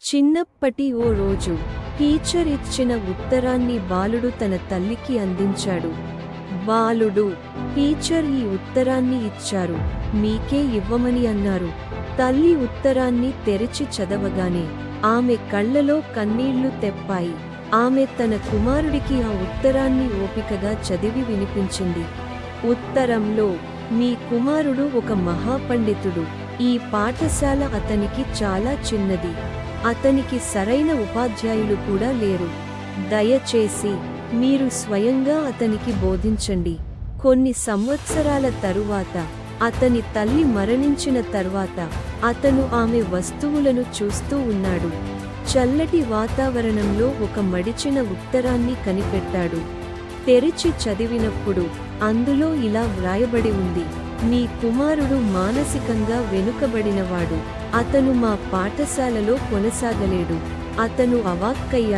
చిన్నప్పటి ఓ రోజు టీచర్ ఇచ్చిన ఉత్తరాన్ని బాలుడు తన తల్లికి అందించాడు. బాలుడు, టీచర్ ఈ ఉత్తరాన్ని ఇచ్చారు, మీకే ఇవ్వమని అన్నారు. తల్లి ఉత్తరాన్ని తెరిచి చదవగానే ఆమె కళ్ళలో కన్నీళ్లు తెప్పాయి. ఆమె తన కుమారుడికి ఆ ఉత్తరాన్ని ఓపికగా చదివి వినిపించింది. ఉత్తరంలో, మీ కుమారుడు ఒక మహాపండితుడు. ఈ పాఠశాల అతనికి చాలా చిన్నది. అతనికి సరైన ఉపాధ్యాయులు కూడా లేరు. దయచేసి మీరు స్వయంగా అతనికి బోధించండి. కొన్ని సంవత్సరాల తరువాత, అతని తల్లి మరణించిన తర్వాత, అతను ఆమె వస్తువులను చూస్తూ ఉన్నాడు. చల్లటి వాతావరణంలో ఒక మడిచిన ఉత్తరాన్ని కనిపెట్టాడు. తెరిచి చదివినప్పుడు అందులో ఇలా వ్రాయబడి ఉంది: మీ కుమారుడు మానసికంగా వెనుకబడినవాడు. అతను మా పాఠశాలలో కొనసాగలేడు. అతను అవాక్కయ్యాడు.